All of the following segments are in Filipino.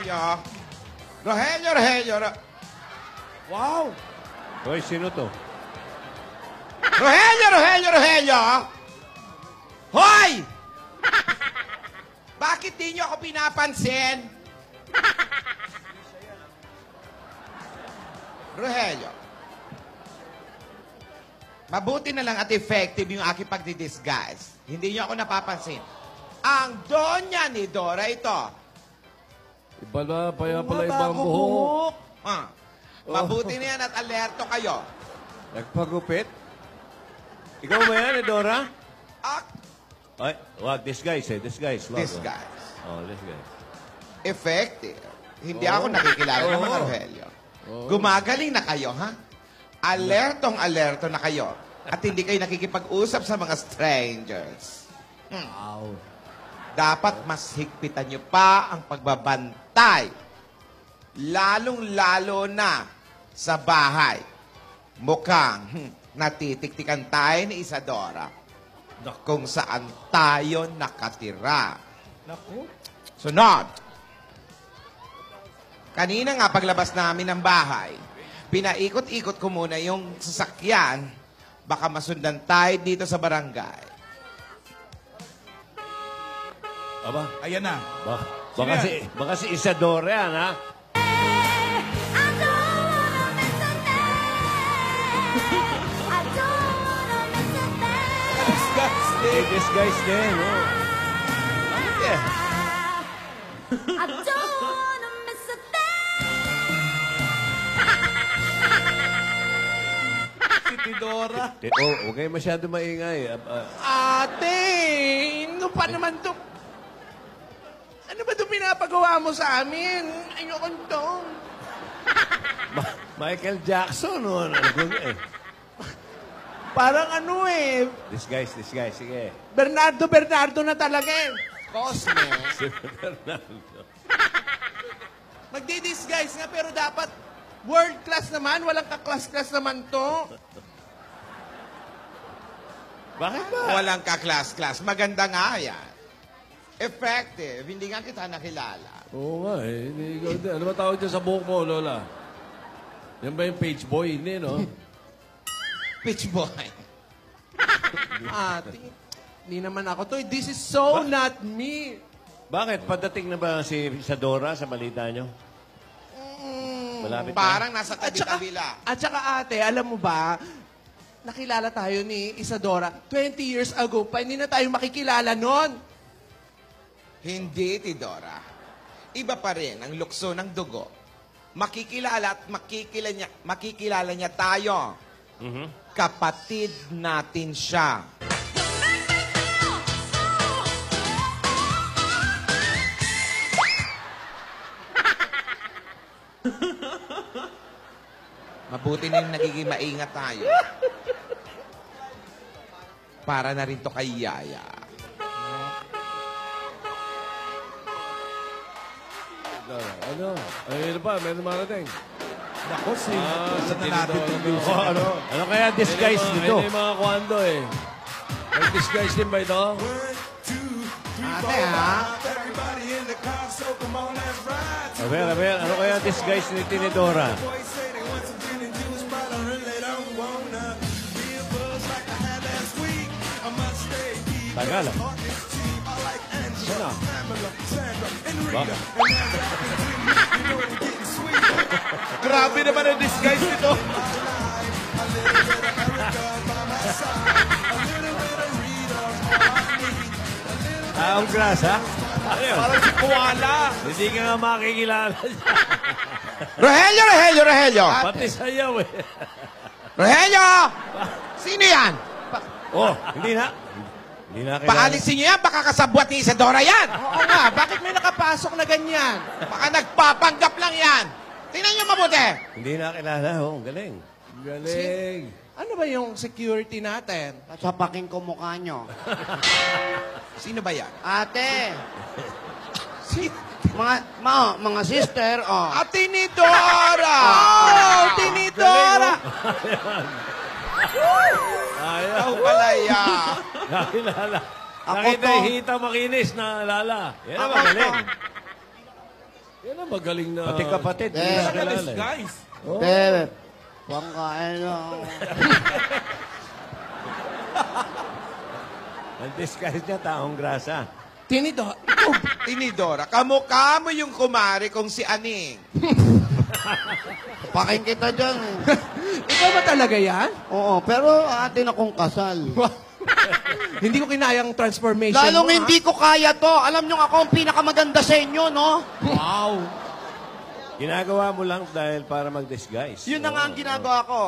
Rogelio. Rogelio, Rogelio. Wow! Hoy, sino to? Rogelio, Rogelio, Rogelio! Hoy! Bakit di nyo ako pinapansin? Rogelio. Mabuti na lang at effective yung aking pagdidisguise. Hindi nyo ako napapansin. Ang donya ni Dora ito. Iba na, pala ibang buhok. Ah, mabuti na yan at alerto kayo. Nagpagupit? Ikaw ba yan, Dora? Ah, Ay, wag, disguise eh, disguise. Wag, disguise. Oh, disguise. Effective. Hindi ako nakikilala ng mga Rogelio. Gumagaling na kayo, ha? Alertong-alerto na kayo. At hindi kayo nakikipag-usap sa mga strangers. Wow. Dapat mas higpitan nyo pa ang pagbabantay. Lalong-lalo na sa bahay. Mukhang natitiktikan tayo ni Isadora kung saan tayo nakatira. Naku. Sunod. Kanina nga paglabas namin ng bahay, pinaikot-ikot ko muna yung sasakyan. Baka masundan tayo dito sa barangay. Aba, Ayan na. baka si Isadora yan, ha? Eh, disguise din, oh. Yeah. Si Tidora. Oh, huwag kayo masyado maingay. Ate, ano pa naman to? Ano ba itong pinapagawa mo sa amin? Ayoko to. Michael Jackson, oh. Parang ano eh, Disguise, sige. Bernardo na talaga eh. Cosme. Si Fernando. Magdi-disguise nga pero dapat world class naman. Walang ka-class-class naman to. Bakit ba? Walang ka-class-class. Maganda nga yan. Effective. Hindi nga kita nakilala. Oo nga eh. Ano ba tawag dyan sa buhok mo, Lola? Yan ba yung page boy? Hindi, no? Pitch boy. Ate, hindi naman ako to. This is so not me. Bakit? Padating na ba si Isadora sa balita nyo? Malapit na? Parang nasa tabi-tabi At saka ate, alam mo ba, nakilala tayo ni Isadora 20 years ago pa. Hindi na tayo makikilala nun. Hindi, Tidora. Iba pa rin ang lukso ng dugo. Makikilala at makikilala niya tayo. Kapatid natin siya. Mabuti na yung nagiging maingat tayo. Para na rin to kay Yaya. Ano? Ayun pa, may dumarating. Naku, saan na natin yung music? Ano kaya disguise nito? May mga kwando eh. May disguise din ba ito? Ate, ha? Aber, ano kaya disguise ni Tinidora? Tagal, ah. Sana? Bakit? Grabe naman ang disguise nito. Ang grass, ha? Parang si Koala. Hindi ka nga makikilala. Rogelio! Pati sayaw, eh. Rogelio! Sino yan? Oh, hindi na. Hindi na kilala. Paalisin niyo yan, baka kasabwat ni Isadora yan. Oo nga, bakit may nakapasok na ganyan? Baka nagpapanggap lang yan. Tingnan niyo mabuti. Hindi na kilala, oh. Galing. Galing. Ano ba yung security natin? Sapakin ko mukha nyo. Sino ba yan? Ate! mga sister, oh. Ate ni Dora! Oh, Tinidora! Ayaw pala yan. Nakilala. Ako Nakita to. yung hita makinis na lala. Yan naman, galing. Yan ang magaling na... Pati kapatid. Eh, hindi na Talaga kilala eh. disguise. Bebe, pangkain lang. Ang disguise niya, taong grasa. Tinidora. Tinidora, kamukha mo yung kumari kung si Aning. Pakin kita dyan. Ikaw ba talaga yan? Oo, pero atin akong kasal. Hindi ko kinayang transformation Lalong mo, ha? hindi ko kaya to. Alam nyo ako ang pinakamaganda sa inyo, no? Wow. Ginagawa mo lang dahil para mag-disguise. Yun na nga ang ginagawa ko.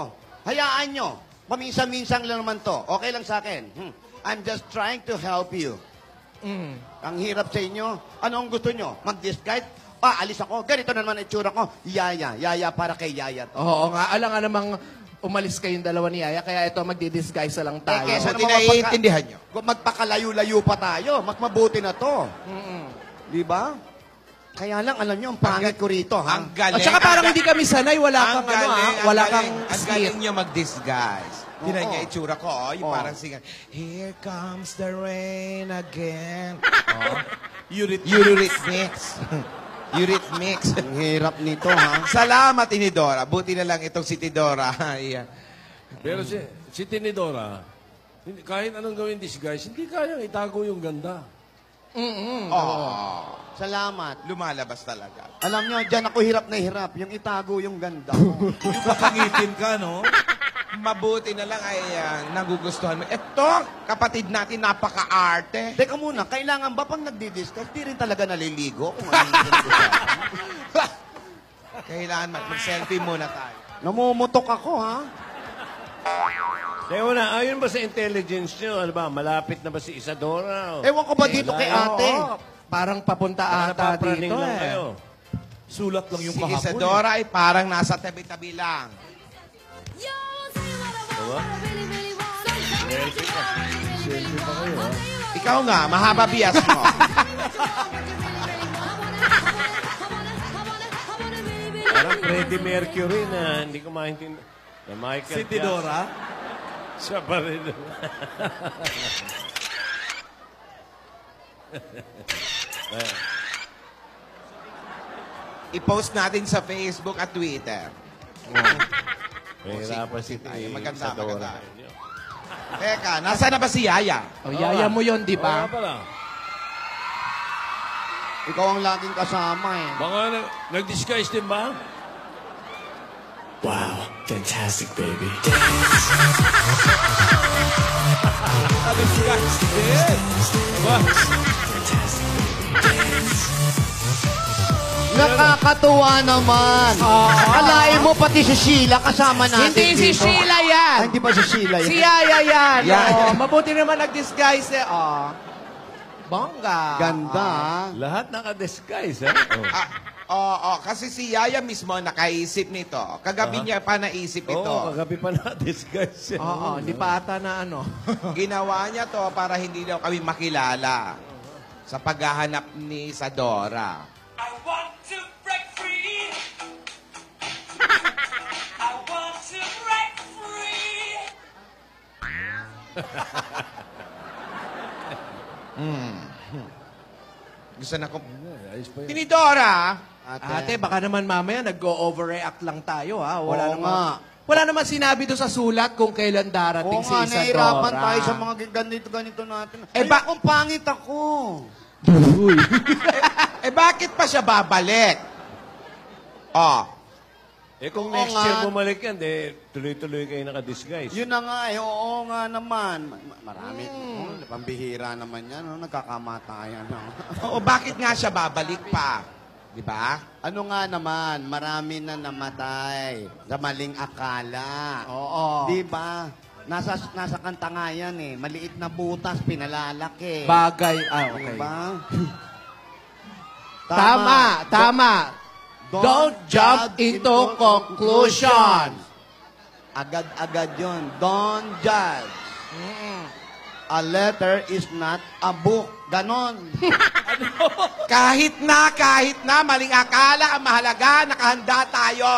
Hayaan nyo. Paminsan-minsan lang naman to. Okay lang sa akin. I'm just trying to help you. Ang hirap sa inyo. Ano ang gusto nyo? Mag-disguise? Alis ako. Ganito na naman ang itsura ko. Yaya. Yaya para kay Yaya to. Oo nga, alam nga namang umalis kayong dalawa ni Yaya, kaya ito, magdi-disguise na lang tayo. kesa Buti naiintindihan nyo. Magpakalayo-layo pa tayo. Mas mabuti na to. Di ba? Kaya lang, alam nyo, ang pangit ko rito, ha? Ang galing. At saka parang hindi kami sanay, wala Ang kang ano, galing, ha? ang Wala galing. kang Ang skill. galing nyo mag-disguise. Tinan Oo. niya itsura ko, oh, yung Oo. parang singan, Here comes the rain again. Eurythmics. Eurythmics. Ang hirap nito, ha? Salamat, Tinidora. Buti na lang itong si Tidora. Ayan. Pero si Tinidora, kahit anong gawin disguise, hindi kayang itago yung ganda. Oh, Salamat. lumalabas talaga. Alam nyo, dyan ako hirap na hirap. Yung itago yung ganda ko. Yung pakangitin ka, no? Mabuti na lang ay nagugustuhan mo. Eto, kapatid natin, napaka-arte. Teka muna, kailangan ba pang nagdi-discuss, di rin talaga naliligo kung ano yung gusto. Kailangan mag-selfie muna tayo. Namumutok ako, ha? Teka una, ayon ba sa intelligence nyo? Ano ba, malapit na ba si Isadora? Ewan ko ba dito kay ate? Oo, parang papunta ata Napapraning dito, lang eh. kayo. Sulat lang yung Si kahapon. Isadora ay parang nasa tabi-tabi lang. Ikaw nga, mahaba bias mo. Parang Freddie Mercury na hindi ko maintindihan. Na Michael Si Tidora. Jackson. Siya pa rin. I-post natin sa Facebook at Twitter. Mahirapan si Ay, maganda, Isadora. maganda. Teka, nasa na ba si Yaya? O, Yaya mo yun, di Baka ba? pala. Ikaw ang laging kasama, eh. Baka nag-disguise din ba? Wow, fantastic, baby. Disguise din. Nakakatuwa naman. Akalain mo pati si Sheila kasama natin Hindi si dito. Sheila yan. Ay, hindi ba si Sheila yan? Si Yaya yan. Yaya. Oo, mabuti naman nag-disguise, eh. Oh. Bongga. Ganda, ha? Lahat naka-disguise, ha? Oh. Kasi si Yaya mismo nakaisip nito. Kagabi niya pa naisip ito. Oo, kagabi pa naka-disguise. Oo, hindi pa ata na ano. Ginawa niya to para hindi daw kami makilala sa paghahanap ni Isadora. I want to break free. I want to break free. Gusto na ko... Ayos pa yun. Tinidora! Ate, baka naman mamaya nag-go-overreact lang tayo, ha? Oo nga. Wala naman sinabi doon sa sulat kung kailan darating Oo si nga, Isadora. nahihirapan tayo sa mga ganito-ganito natin. Eh, Ay, akong pangit ako. Bakit pa siya babalik? Oh, Eh kung Oo next nga. year bumalik yan, tuloy-tuloy kayo naka-disguise. Yun na nga, eh. Oo nga naman. Marami. Pambihira naman yan. Nagkakamatayan. o bakit nga siya babalik pa? Di ba? Ano nga naman, marami na namatay sa maling akala. Oo. Di ba? Nasa kanta nga yan eh. Maliit na butas, pinalalaki. Bagay. Di Okay. ba? Tama. Don't jump into conclusion. Agad-agad yun. Don't judge. A letter is not a book. Ganon. Kahit na, maling akala, ang mahalaga, nakahanda tayo.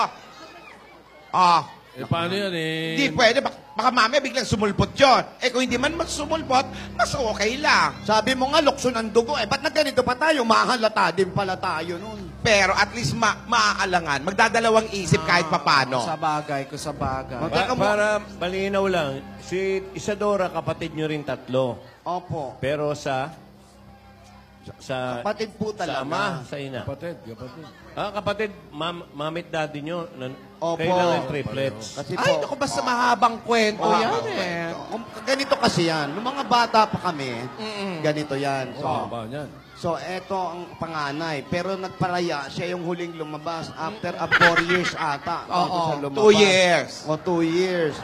Oh, paano yan eh? Hindi pwede. Baka mamaya biglang sumulpot yun. Kung hindi man sumulpot, mas okay lang. Sabi mo nga, lukso ng dugo. Ba't na ganito pa tayo? Mahalata din pala tayo nun. Pero at least maaalangan. Magdadalawang isip kahit papano. Sa bagay ko sa bagay. Para malinaw lang, si Isadora, kapatid nyo rin tatlo. Opo. Pero sa Kapatid po Sa talaga. ama, sa ina. Kapatid. Kapatid, mamit daddy nyo. Opo. Kailangan triplets. Kasi Ay, po, naku, basta mahabang kwento yan eh. ganito kasi yan. Nung mga bata pa kami, ganito yan. Ba yan? So, eto ang panganay. Pero nagparaya, siya yung huling lumabas. After 4 years ata. bago siya lumabas. 2 years. O, 2 years.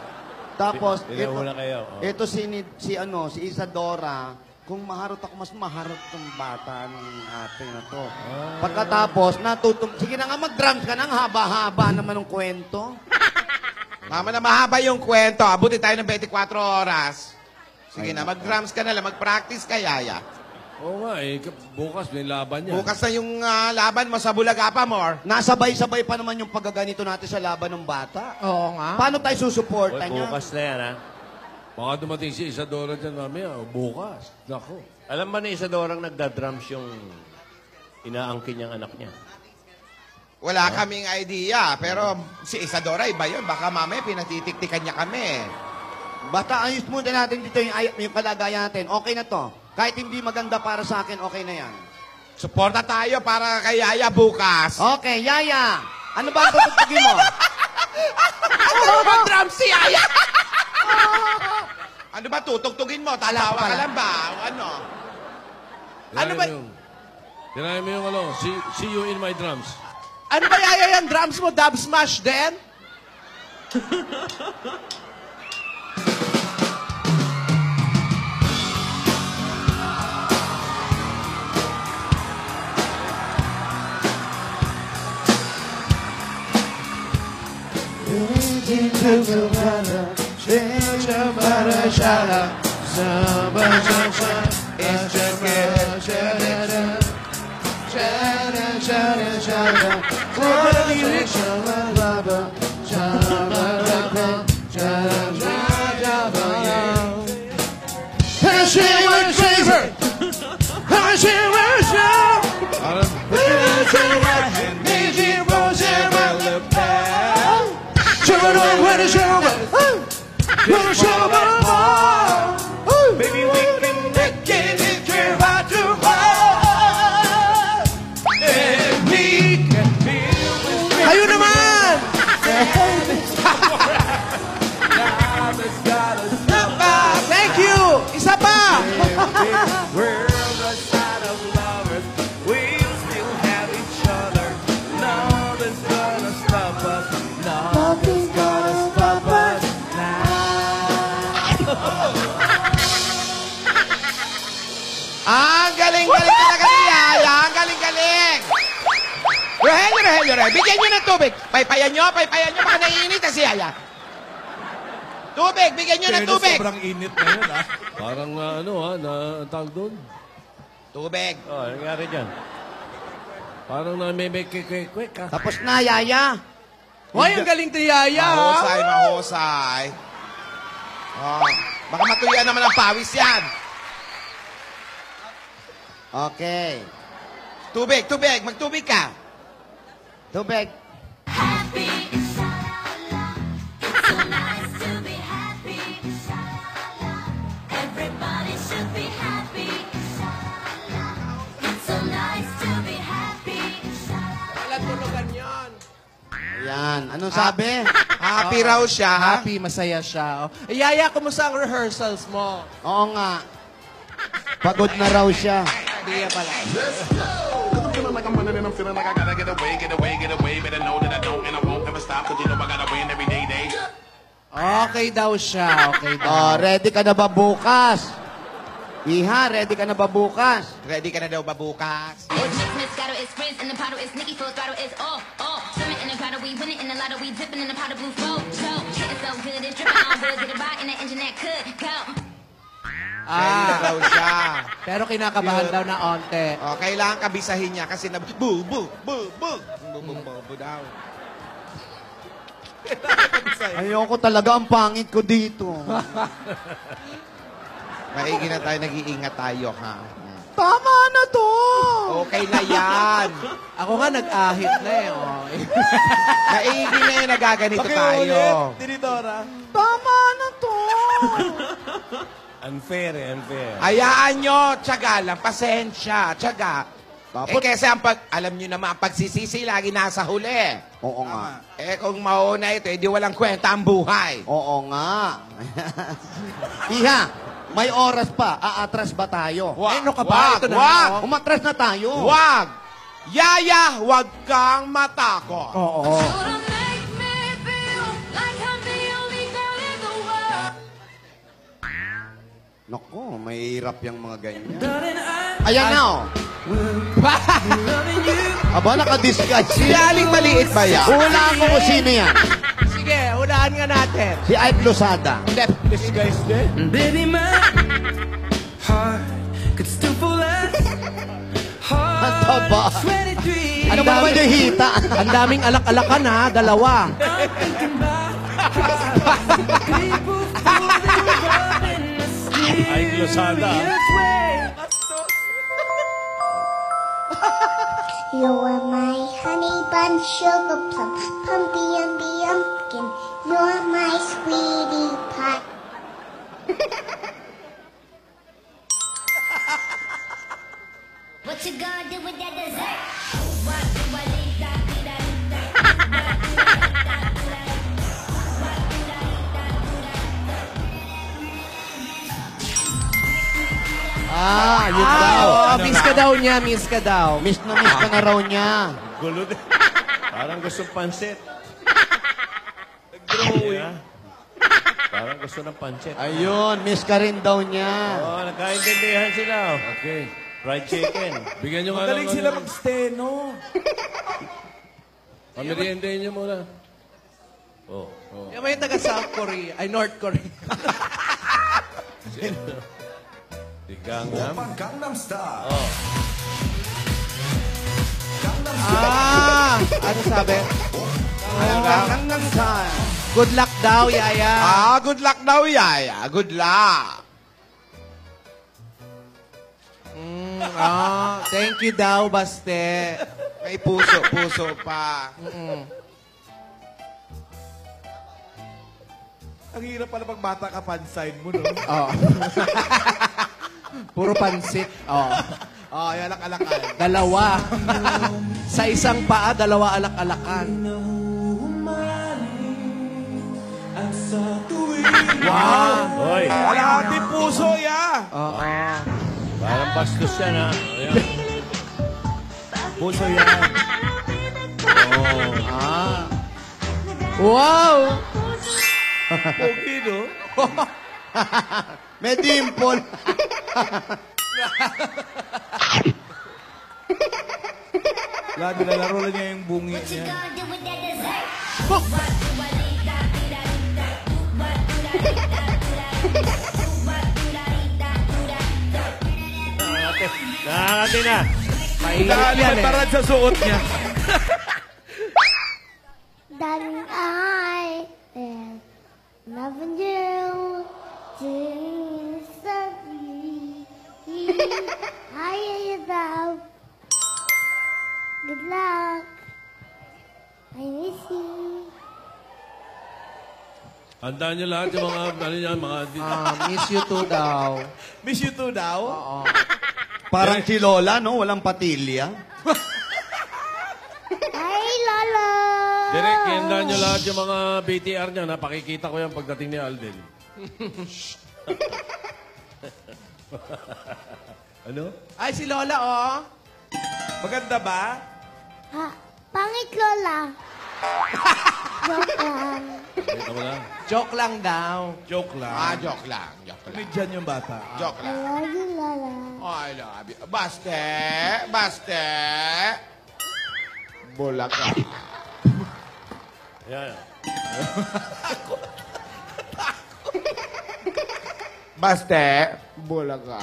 Tapos, Pinahula kayo. ito si Isadora, kung maharot ako, mas maharot tong bata ng ate na to. Pagkatapos, sige na nga, mag-drums ka na. Ang haba-haba naman ng kwento. Mama na mahaba yung kwento. Abuti tayo ng 24 oras. Sige na, mag-drums ka na lang. Mag-practice ka, Yaya. Oo nga eh. Bukas may laban yan. Bukas na yung laban mo sa Bulaga pa, Mor. Nasabay-sabay pa naman yung paggaganito natin sa laban ng bata. Oo nga. Paano tayo susuporta niya? Bukas na yan, ha? Baka dumating si Isadora dyan mamaya. Bukas. Nako. Alam ba ni Isadora nagda-drums yung inaangkin niyang anak niya? Wala kaming idea. Pero si Isadora, iba yun. Baka mamaya pinatitiktikan niya kami. Basta ayos muna natin dito yung kalagayan natin. Okay na to. Kahit hindi maganda para sa akin, okay na yan. Suporta tayo para kay Yaya bukas. Okay, Yaya. Ano ba ang tutugtugin mo? Mag-drum si Yaya! Ano ba tutugtugin mo? Tatawa ka lang ba? Ano? Ano ba? Tirahin mo yung see you in my drums. Ano ba Yaya yung drums mo? Dub smash din? Baby, we can make it if you're about to hold. And we can feel this. Kayo naman! Thank you! Isa pa! We're the side of lovers. We'll still have each other. Nothing's gonna stop us. Nothing's gonna stop us Ang galing-galing talaga ni Yaya. Ang galing-galing. Rogelio. Bigyan nyo ng tubig. Paypayan nyo. Baka naiinit si Yaya. Tubig. Bigyan nyo ng Pero tubig. sobrang init na yun, ha? Parang ang tawag doon. Tubig. Oh, nangyari dyan. Parang may kwek ka. Tapos na, Yaya. Hoy, ang galing ni Yaya! Mahusay. Oh, baka matuyan naman ang pawis yan. Okay. Tubig. Magtubig ka. Tubig. Happy, sha-la-la. It's so nice to be happy, sha-la-la. Everybody should be happy, sha-la-la. It's so nice to be happy, sha-la-la. Walang tulugan yan. Ayan. Anong sabi? Happy raw siya. Happy, masaya siya. Yaya, kumusta ang rehearsals mo? Oo nga. Pagod na raw siya. Hindi pala. I'm feeling like I'm running and I'm feeling like I gotta get away. Better know that I don't and I won't ever stop. Cause you know I gotta win every day. Okay daw siya. Okay daw. Ready ka na ba bukas? Iha, ready ka na ba bukas? Ready ka na daw ba bukas? Moscato is Prince and the bottle is Nicki, full throttle is all. Swimming in the bottle, we winning in the lotto, we dipping in the pot of blue flow. Hitting so good, it's dripping on wood, get a ride in the engine that could go. Ready na daw siya. Pero kinakabahan daw na onte. Kailangan kabisahin niya kasi na bu daw. Ayoko talaga, ang pangit ko dito. Maigi na tayo, nag-iingat tayo, ha? Tama na to! Okay na yan. Ako nga nag-ahit na eh. Oh. Maigi na yan, nagaganito tayo. Tinidora. Tama na to! Unfair eh, unfair. Hayaan nyo, tiyaga lang, pasensya, tiyaga. Dapat- Kasi alam nyo naman, ang pagsisisi lagi nasa huli. Oo nga. Kung mauna ito, edi walang kwenta ang buhay. Oo nga. Iha, may oras pa. Aatras ba tayo? Ano ka ba? Ito na. Wag! Umatras na tayo. Wag! Yaya, wag kang matakot. Oo. Gonna make me feel like I'm the only girl in the world. Naku, mahirap yung mga ganyan. Ayan na, oh. Aba, naka-disguise. Si Aling maliit ba yan? Ulaan mo kung sino yan. Sige, unahan nga natin. Si Ike Losada. Disguise din. Baby, my heart could still fall as Ang taba. 23. Ano ba ba yung hita? Ang daming alak-alakan ha, dalawa. Ay, Losada. You are my honey bun, sugar plum, pumpy umby umpkin. You're my sweetie pie. What you gonna do with that dessert? Yun daw. Miss ka daw niya, miss ka daw. Miss ka na raw niya. Gulo din. Parang gusto pansit. Nag-drawing. Parang gusto ng pansit. Ayun, miss ka rin daw niya. Oo, nagkaintindihan sila. Okay. Fried chicken. Bigyan nyo nga Magaling sila mag-steno. Pamiriendahin nyo muna. Oh. Yung may taga South Korea, ay North Korea. Si Gangnam. Ano sabi? Gangnam Style. Good luck daw, Yaya. Good luck daw, Yaya. Good luck. Thank you daw, Baste. May puso pa. Ang hirap pala pag bata ka pansign mo, no? Oh. Puro pansit. Oh. Yan ang alakan. Dalawa. Sa isang paa, dalawa alak-alakan. Hoy. Alahati puso, ya! Oo. Parang bastos yan, ha? Ayan. Puso yan. Wow! Pogi, no? May dimple. Lagi nalaro lang niya yung bungi niya. Gonna do with that dessert? Nakakati na. Mainit Dahil yan eh. mataran sa suot niya. Darling, I am loving you. Instantly. I love. Good luck. I miss you. Handaan nyo lahat yung mga, ano yan, mga... Miss you too daw. Miss you too daw? Oo. Parang si Lola, no? Walang patilya. Hi, Lolo. Direk, handaan nyo lahat yung mga BTR niya. Napakikita ko yan pagdating ni Alden. Ano? Ay, si Lola, oh. Maganda ba? Ha, pangit, Lola. Joke lang. Kita mo na. Joke lang daw. Joke lang. Joke lang. Joke lang. Comedian yung bata. Joke I lang. love you, Lola. I love you. Baste. Bulaga. Ayan. Baste. Bulaga.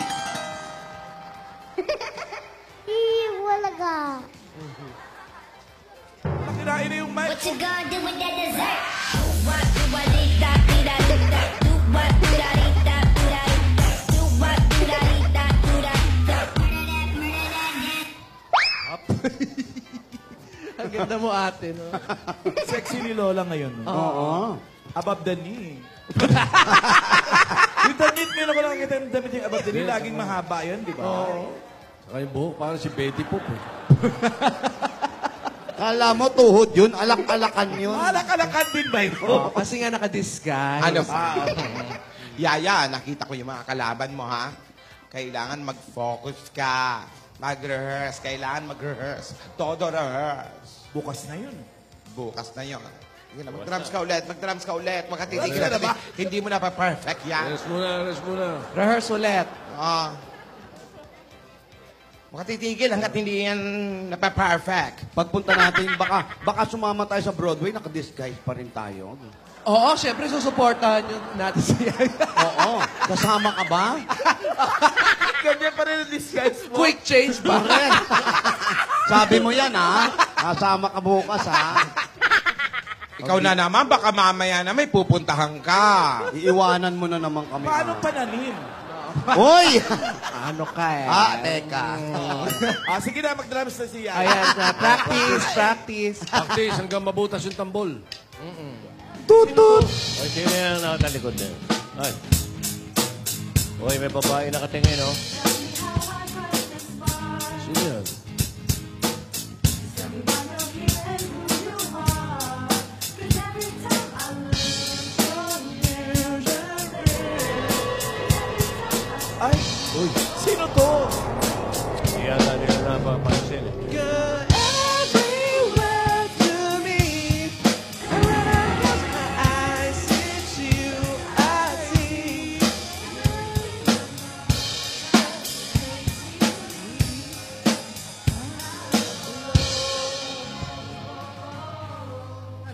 Iwalaga. Kinain na yung mic. What you gonna do with that dessert? Ang ganda mo, ate, no? Sexy ni Lola ngayon. No? Oo. Above the knee. Yung damit, meron ko lang nakita yung damit yung above the knee. Laging mahaba yun, di ba? Oo. Saka yung buhok, parang si Betty Poop. Eh. Kala mo tuhod yun, alak-alakan yun. Alak-alakan din ba ito? Oh, kasi nga naka-disguise. Ano pa? Yaya, nakita ko yung mga kalaban mo, ha? Kailangan mag-focus ka. Mag-rehearse. Kailangan mag-rehearse. Todo rehearse. Bukas na yun. Bukas na yun. Sige na, mag-drums ka ulit. Mag-drums ka ulit. Makatitigil Wala na na ba? Hindi mo na pa-perfect yan. Rest muna, rest muna. Rehearse ulit. Makatitigil hanggat hindi yan napa-perfect. Pagpunta natin, baka sumama tayo sa Broadway, naka-disguise pa rin tayo. Oo, syempre susuportahan yun natin siya. Oo. Kasama ka ba? Ganyan pa rin ang disguise mo. Quick change ba? Correct. Sabi mo yan, ha? Kasama ka bukas, ha? Ikaw na naman, baka mamaya na may pupuntahan ka. Iiwanan mo na naman kami. Paano ha? pananim? Hoy! Ano ka eh? Teka. Sige na, mag-drums na siya. Ayan, practice, practice. Practice hanggang mabutas yung tambol. Tutut! Ay, sino yan nakatalikod din? Ay. Uy, may babae nakatingin, no? Sino yan? Ay, sino to? Hindi yata nila napapansin, eh.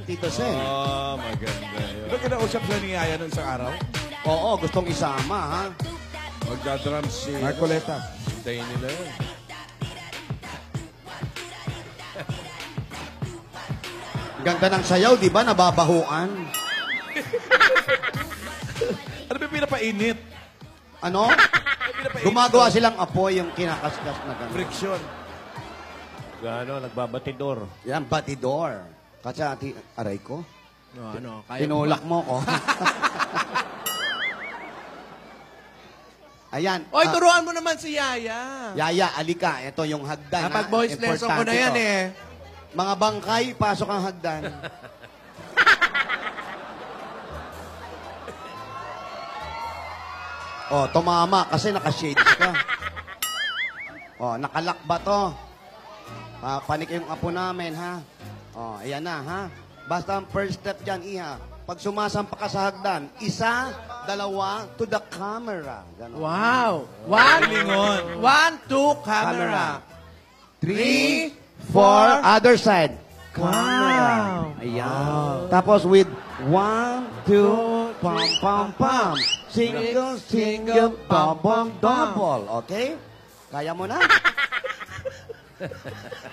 Tito Sen. Oh, maganda yun. Diba kinausap siya ni Yaya nung isang araw? Oo, gustong isama, ha? Magdadrums si... Marcoleta. Hintayin nila yun. Ganda ng sayaw, di ba? Nababahuan. Ano ba yung pinapainit? Ano? Pinapainit. Gumagawa silang apoy yung kinakaskas na gano'n. Friction. Gano, nagbabatidor. Yan, batidor. Kasi aray ko. Ano, kaya Tinulak mo ko. Ayan. Oy, turuan mo naman si Yaya. Yaya, alika. Ito yung hagdan. Kapag ha? voice lesson ko na Importante yan to. eh. Mga bangkay, pasok ang hagdan. Oh, tumama kasi naka-shades ka. Oh, nakalak ba to? Panik yung apo namin, ha? Oh, ayan na, ha? Basta ang first step dyan, iha. Pag sumasampa ka sa hagdan, isa, dalawa, to the camera. Ganon. Wow. Lingon. 1, 2, camera. 3, 4, other side. Wow. Ayan. Tapos with 1, 2, pam, pam, pam. Single, single, double, double. Okay? Kaya mo na?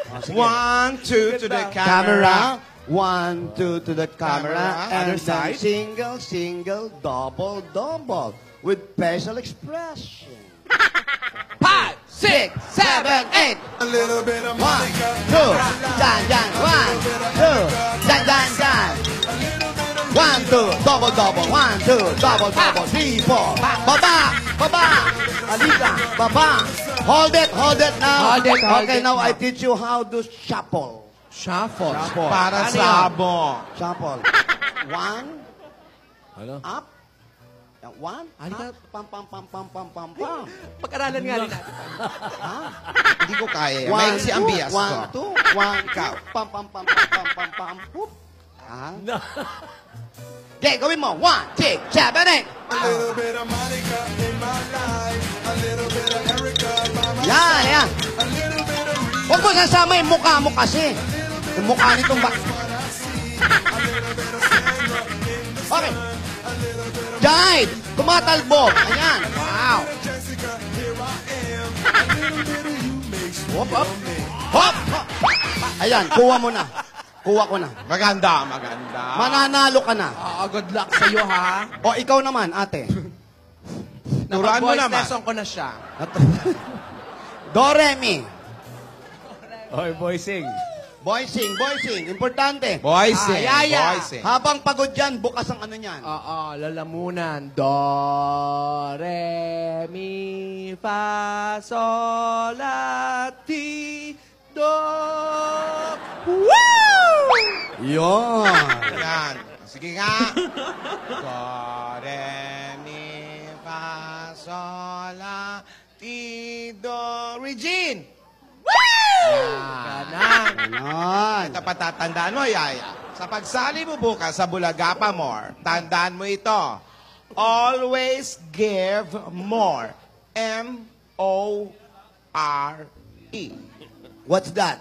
Oh, sige. 1, 2 to the Camera. 1, 2 to the camera. Camera. And Other then side. single, single, double, double. With facial expression. 5, 6, 7, 8. A little bit of 1, Monica. 2, dan, dan, 1, 2, dan, dan, dan. 1, 2, double, double. 1, 2, double, double. 3, 4. Baba, baba. Alika, baba. Hold it now. Hold it, hold Okay, it now I now. teach you how to shuffle. Shuffle. Para Ano sa yun? abo. Shuffle. 1, Ano? up. 1, Halika. up. Pam, pam, pam, pam, pam, pam, pam. Pag-aralan nga rin natin. Hindi ko kaya. May si ang bias ko. 1, 2, 1, ikaw. Pam, pam, pam, pam, pam, pam, pam. Whoop. Okay, gawin mo. 1, 6, 7, 8. A little bit of Monica in my life. A little bit of Erica by my Yan, yan. A little bit of Rita. Huwag mo sasama yung mukha mo kasi. Yung mukha nitong ba... Okay. Jive! Tumatalbog. Ayan. Wow. Hop, hop. Hop, hop. Ayan, kuha mo na. Kuha ko na. Maganda, maganda. Mananalo ka na. Good luck sa'yo, ha? O, ikaw naman, ate. Turuan mo Voice naman. lesson ko na siya. Do, re, mi. Oy, boy, sing. Boy, sing. Importante. Voicing, Yaya. voicing. Habang pagod yan, bukas ang ano yan. Oo, lalamunan. Do, re, mi, fa, sol, la, ti, do. Woo! Yun. Yan. Sige nga. Do, re, mi, fa, sol, la, ti, do. Regine! Kanan. Yan. Ito patatandaan mo, Yaya. Sa pagsali mo bukas sa Bulagapa More, tandaan mo ito. Always give more. M-O-R-E. What's that?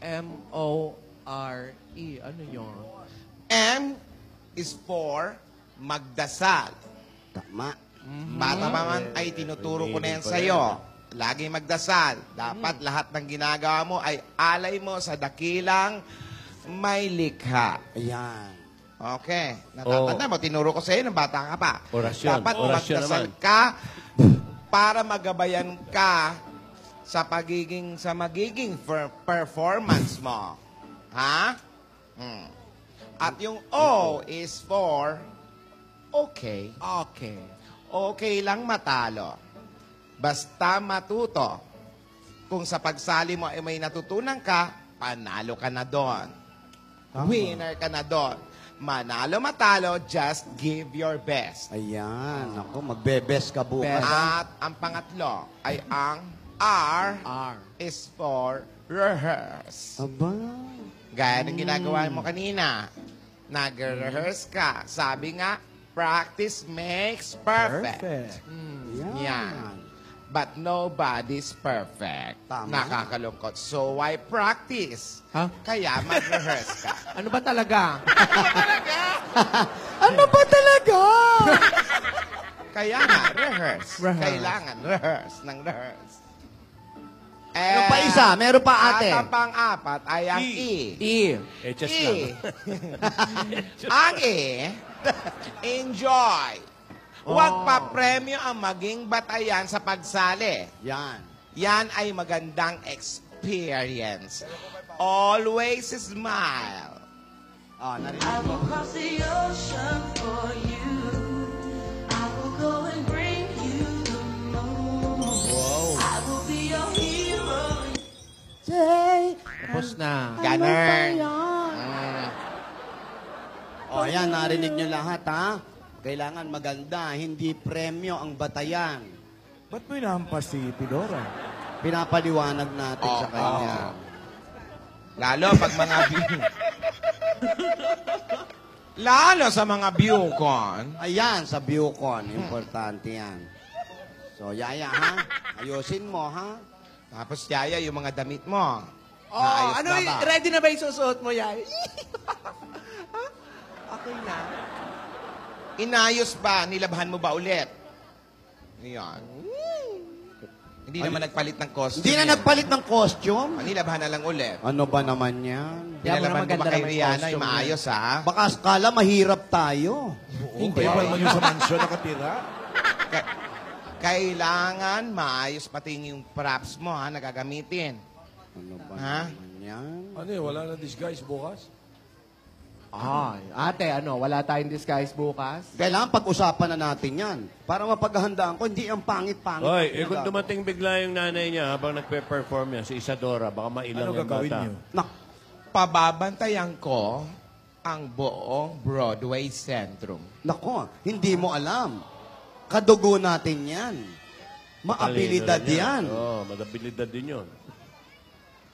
M-O-R-E. Ano yun? M is for magdasal. Tama. Bata pa man ay tinuturo ko na yan sa'yo. Lagi magdasal. Dapat lahat ng ginagawa mo ay alay mo sa dakilang may likha. Ayan. Okay. Natatanda mo, tinuro ko sa'yo ng bata ka pa. Orasyon. Dapat Orasyon magdasal naman. ka para magabayan ka sa magiging performance mo. Ha? At yung O is for okay. Okay. Okay lang matalo. Basta matuto. Kung sa pagsali mo ay may natutunan ka, panalo ka na doon. Winner ka na doon. Manalo matalo, just give your best. Ayan. Ako, magbe-best ka bukas. At ang pangatlo ay ang R, R. is for rehearse. Aba. Gaya ng ginagawa mo kanina. Nag-rehearse ka. Sabi nga, practice makes perfect. Yan. But nobody's perfect. Tama. Nakakalungkot. So why practice? Ha? Kaya mag-rehearse ka. Ano ba talaga? Ano ba talaga? Kaya nga, rehearse. Rehearse. Kailangan rehearse ng rehearse. Ano pa isa? Meron pa ate. At ang pang-apat ay ang E. E. Just E. lang. Ang E, enjoy. Huwag pa premyo ang maging batayan sa pagsali. Yan. Yan ay magandang experience. Always smile. Narinig I mo. will cross the ocean for you. I will go and bring you the moon. I will be your hero. Tapos na. Ganun. Yan, narinig nyo lahat, ha? Kailangan maganda, hindi premyo ang batayan. Ba't mo inahampas si Tidora? Pinapaliwanag natin sa kanya. Lalo pag mga Lalo sa mga Bucon. Ayan, sa Bucon. Importante yan. So, Yaya, ha? Ayusin mo, ha? Tapos, Yaya, yung mga damit mo. Oh, Naayos ano, na ba? ready na ba yung susuot mo, Yay? Okay na. Inayos ba? Nilabhan mo ba ulit? Ayan. Hindi naman nagpalit ng costume. Hindi na yan. nagpalit ng costume? Nilabhan na lang ulit. Ano ba naman yan? Kaya mo Pinalaban naman mo ba ganda kay naman yung Rihanna costume yung maayos, ha? Baka skala mahirap tayo. Hindi ba naman yung sa mansyon nakatira? Kailangan maayos pati yung props mo, ha, na gagamitin. Ano ba Ha? naman yan? Ano yun, wala na disguise bukas? Ay, ate, wala tayong disguise bukas? Kailangan pag-usapan na natin yan. Para mapaghahandaan ko, hindi ang pangit-pangit. Hoy, kung dumating bigla yung nanay niya habang nagpe-perform yan, si Isadora, baka mailang Ano yung gagawin bata. niyo? Nak, Pababantayan ko ang buong Broadway Centrum. nako, hindi mo alam. Kadugo natin yan. Maabilidad Talino yan. Oo, madabilidad din yun.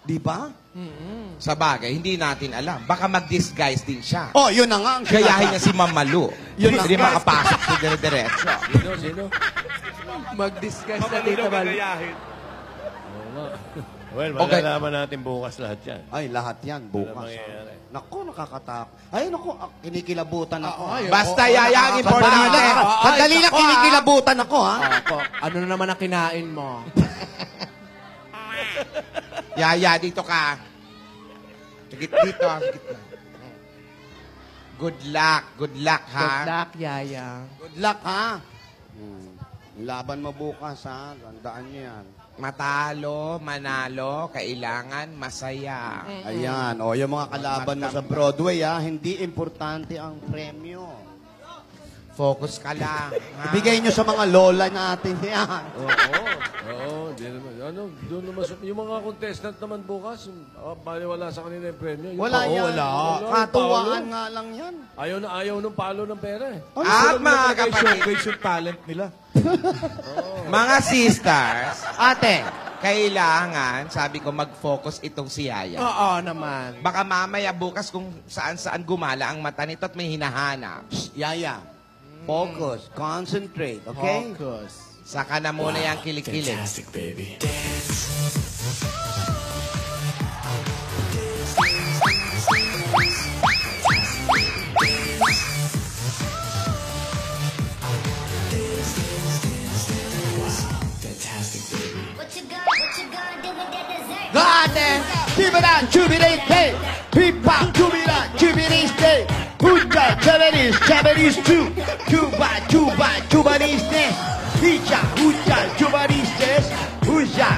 Di ba? Sa bagay, hindi natin alam. Baka mag-disguise din siya. Oh, yun na nga ang Gayahin niya sinasabi. si Ma'am Malu. Yun Hindi na- makapasok sa dire-diretso. Sino? Mag-disguise na dito ba? Well, Okay. malalaman natin bukas lahat yan. Ay, lahat yan, bukas. Ano mangyayari? Nako, nakakatak. Ay, nako, kinikilabutan ako. Basta Yaya, ang importante. Sandali na, kinikilabutan ako, ha? Ano na naman ang kinain mo? Yaya, dito ka. Dito, sa gitna. Good luck. Good luck, ha? Good luck, Yaya. Good luck, ha? Laban mo bukas, ha? Tandaan niyo yan. Matalo, manalo, kailangan masaya. Ayan. O, yung mga kalaban mo sa Broadway, ha? Hindi importante ang premyo. Focus ka lang. Ha? Ibigay nyo sa mga lola natin yan. Oo, di naman. Ano, doon naman, yung mga contestant naman bukas, baliwala sa kanila yung premyo. Yung Wala pao, yan. Yung Katuwaan palo. nga lang yan. Ayaw ng palo ng pera eh. At mga kapatid, Showcase yung talent nila. mga sisters, Ate, kailangan, sabi ko, mag-focus itong si Yaya. Oo naman. Baka mamaya bukas kung saan-saan gumala ang mata nito at may hinahanap. Yaya. Focus. Concentrate. Okay? Focus. Saka na muna yung kilikili. Fantastic, baby. Fantastic, baby. What you gonna do with that dessert? Goddamn! Chibida, chubidate! Pipa, chubida, chubidiste! Puja, Japanese, Japanese too! Cuba, Cuba, Cubaniste! Picha, Huja, Cubanistes! Huja,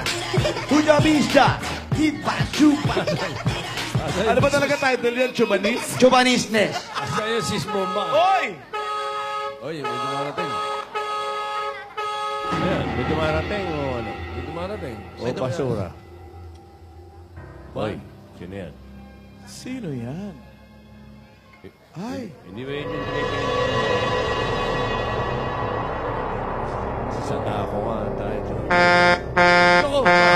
Huja Vista! Pipa, Chupa! Ano ba talaga title yan? Chumanis? Cubanistes! Asa yung sis bomba. Oy! Oy, may dumarating. Ayan, may dumarating o ano? May dumarating. O basura. Oy, sino yan? Sino yan? Ay! Hindi ba yun yung tinipin? Sa dako nga tayo. Ako!